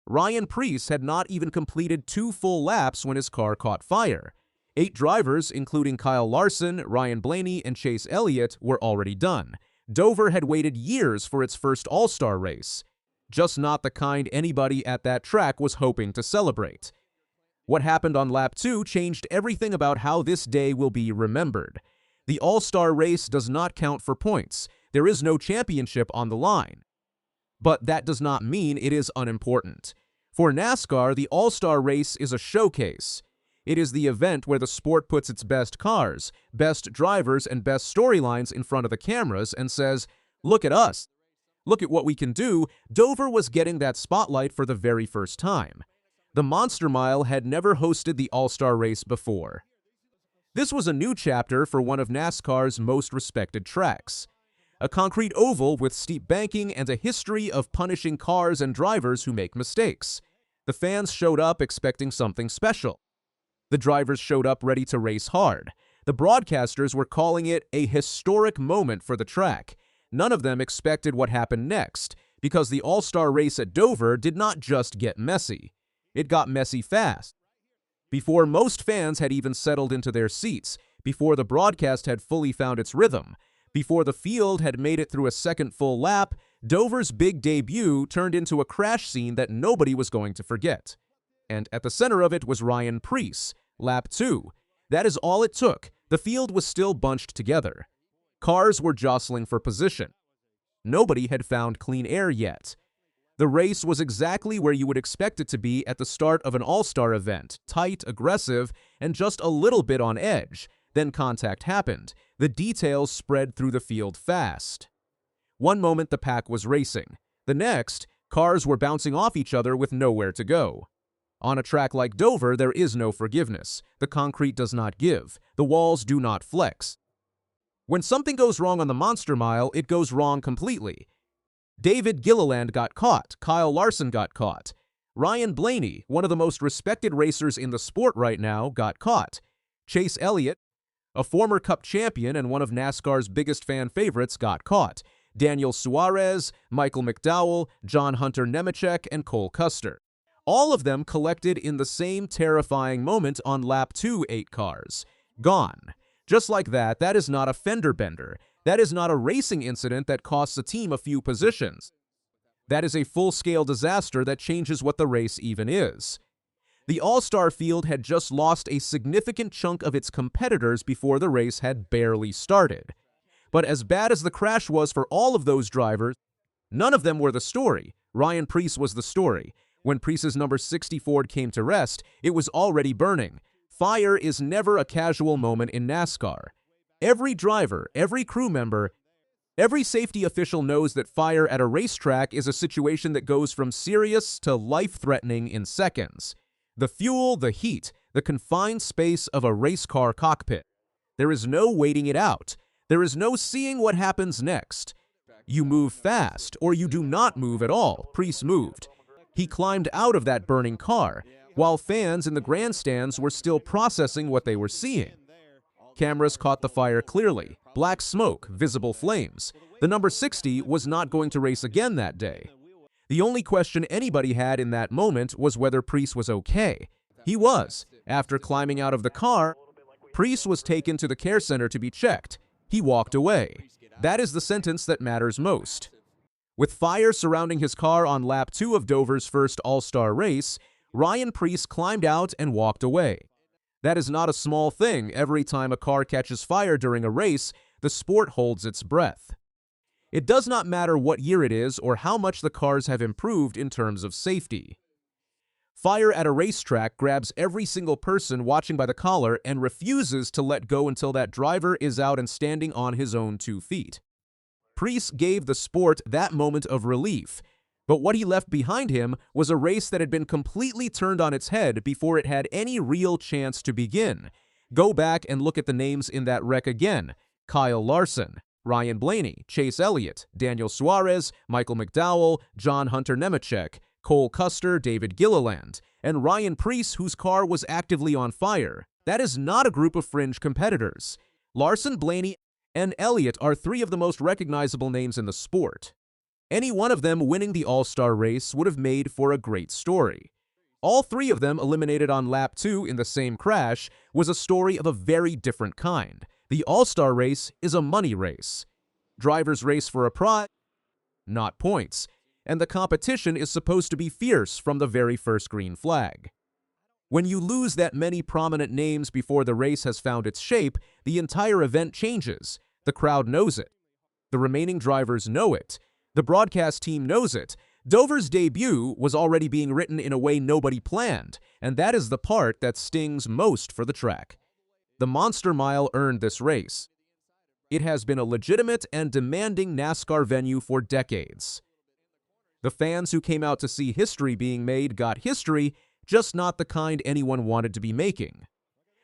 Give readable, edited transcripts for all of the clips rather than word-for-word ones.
Ryan Preece had not even completed 2 full laps when his car caught fire. 8 drivers, including Kyle Larson, Ryan Blaney, and Chase Elliott, were already done. Dover had waited years for its first All-Star race. Just not the kind anybody at that track was hoping to celebrate. What happened on lap 2 changed everything about how this day will be remembered. The All-Star race does not count for points. There is no championship on the line. But that does not mean it is unimportant. For NASCAR, the All-Star race is a showcase. It is the event where the sport puts its best cars, best drivers, and best storylines in front of the cameras and says, "Look at us. Look at what we can do." Dover was getting that spotlight for the very first time. The Monster Mile had never hosted the All-Star race before. This was a new chapter for one of NASCAR's most respected tracks. A concrete oval with steep banking and a history of punishing cars and drivers who make mistakes. The fans showed up expecting something special. The drivers showed up ready to race hard. The broadcasters were calling it a historic moment for the track. None of them expected what happened next, because the All-Star race at Dover did not just get messy. It got messy fast. Before most fans had even settled into their seats, before the broadcast had fully found its rhythm, before the field had made it through a second full lap, Dover's big debut turned into a crash scene that nobody was going to forget. And at the center of it was Ryan Preece, lap 2. That is all it took. The field was still bunched together. Cars were jostling for position. Nobody had found clean air yet. The race was exactly where you would expect it to be at the start of an all-star event, tight, aggressive, and just a little bit on edge. Then contact happened. The details spread through the field fast. One moment the pack was racing. The next, cars were bouncing off each other with nowhere to go. On a track like Dover, there is no forgiveness. The concrete does not give. The walls do not flex. When something goes wrong on the Monster Mile, it goes wrong completely. David Gilliland got caught. Kyle Larson got caught. Ryan Blaney, one of the most respected racers in the sport right now, got caught. Chase Elliott, a former Cup champion and one of NASCAR's biggest fan favorites, got caught. Daniel Suarez, Michael McDowell, John Hunter Nemechek, and Cole Custer. All of them collected in the same terrifying moment on lap 2, 8 cars. Gone. Just like that, that is not a fender bender. That is not a racing incident that costs a team a few positions. That is a full-scale disaster that changes what the race even is. The All-Star field had just lost a significant chunk of its competitors before the race had barely started. But as bad as the crash was for all of those drivers, none of them were the story. Ryan Preece was the story. When Preece's number 60 Ford came to rest, it was already burning. Fire is never a casual moment in NASCAR. Every driver, every crew member, every safety official knows that fire at a racetrack is a situation that goes from serious to life-threatening in seconds. The fuel, the heat, the confined space of a race car cockpit. There is no waiting it out. There is no seeing what happens next. You move fast, or you do not move at all. Preece moved. He climbed out of that burning car, while fans in the grandstands were still processing what they were seeing. Cameras caught the fire clearly. Black smoke, visible flames. The number 60 was not going to race again that day. The only question anybody had in that moment was whether Preece was okay. He was. After climbing out of the car, Preece was taken to the care center to be checked. He walked away. That is the sentence that matters most. With fire surrounding his car on lap 2 of Dover's first All-Star race, Ryan Preece climbed out and walked away. That is not a small thing. Every time a car catches fire during a race, the sport holds its breath. It does not matter what year it is or how much the cars have improved in terms of safety. Fire at a racetrack grabs every single person watching by the collar and refuses to let go until that driver is out and standing on his own 2 feet. Preece gave the sport that moment of relief, but what he left behind him was a race that had been completely turned on its head before it had any real chance to begin. Go back and look at the names in that wreck again. Kyle Larson, Ryan Blaney, Chase Elliott, Daniel Suarez, Michael McDowell, John Hunter Nemechek, Cole Custer, David Gilliland, and Ryan Preece, whose car was actively on fire. That is not a group of fringe competitors. Larson, Blaney, and Elliott are 3 of the most recognizable names in the sport. Any one of them winning the All-Star race would have made for a great story. All three of them eliminated on lap 2 in the same crash was a story of a very different kind. The All-Star race is a money race. Drivers race for a prize, not points, and the competition is supposed to be fierce from the very first green flag. When you lose that many prominent names before the race has found its shape, the entire event changes. The crowd knows it. The remaining drivers know it. The broadcast team knows it. Dover's debut was already being written in a way nobody planned, and that is the part that stings most for the track. The Monster Mile earned this race. It has been a legitimate and demanding NASCAR venue for decades. The fans who came out to see history being made got history, just not the kind anyone wanted to be making.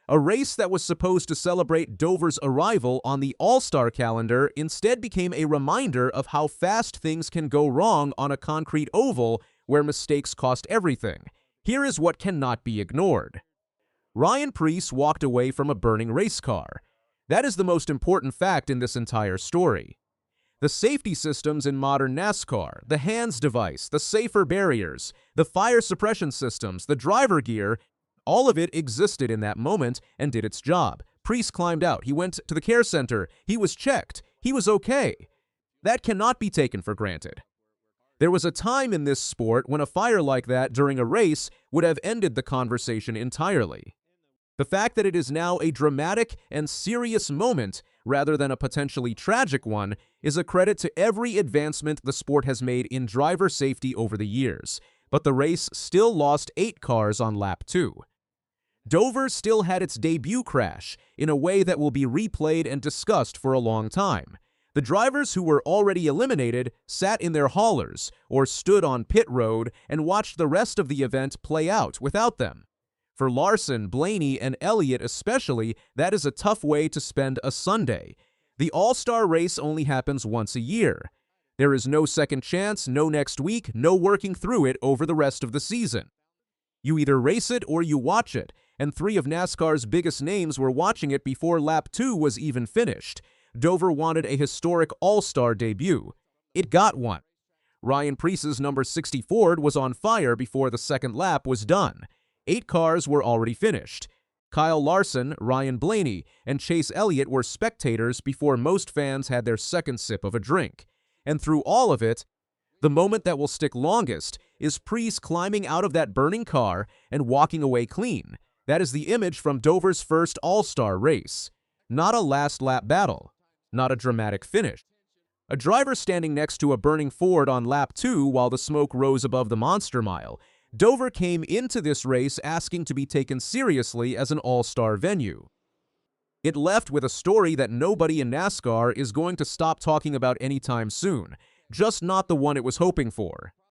A race that was supposed to celebrate Dover's arrival on the All-Star calendar instead became a reminder of how fast things can go wrong on a concrete oval where mistakes cost everything. Here is what cannot be ignored. Ryan Preece walked away from a burning race car. That is the most important fact in this entire story. The safety systems in modern NASCAR, the hands device, the safer barriers, the fire suppression systems, the driver gear, all of it existed in that moment and did its job. Preece climbed out. He went to the care center. He was checked. He was okay. That cannot be taken for granted. There was a time in this sport when a fire like that during a race would have ended the conversation entirely. The fact that it is now a dramatic and serious moment rather than a potentially tragic one is a credit to every advancement the sport has made in driver safety over the years. But the race still lost 8 cars on lap 2. Dover still had its debut crash in a way that will be replayed and discussed for a long time. The drivers who were already eliminated sat in their haulers or stood on pit road and watched the rest of the event play out without them. For Larson, Blaney, and Elliott especially, that is a tough way to spend a Sunday. The All-Star race only happens once a year. There is no second chance, no next week, no working through it over the rest of the season. You either race it or you watch it, and 3 of NASCAR's biggest names were watching it before lap 2 was even finished. Dover wanted a historic All-Star debut. It got one. Ryan Preece's number 60 Ford was on fire before the second lap was done. 8 cars were already finished. Kyle Larson, Ryan Blaney, and Chase Elliott were spectators before most fans had their second sip of a drink. And through all of it, the moment that will stick longest is Preece climbing out of that burning car and walking away clean. That is the image from Dover's first All-Star race. Not a last-lap battle. Not a dramatic finish. A driver standing next to a burning Ford on lap 2 while the smoke rose above the Monster Mile. Dover came into this race asking to be taken seriously as an all-star venue. It left with a story that nobody in NASCAR is going to stop talking about anytime soon, just not the one it was hoping for.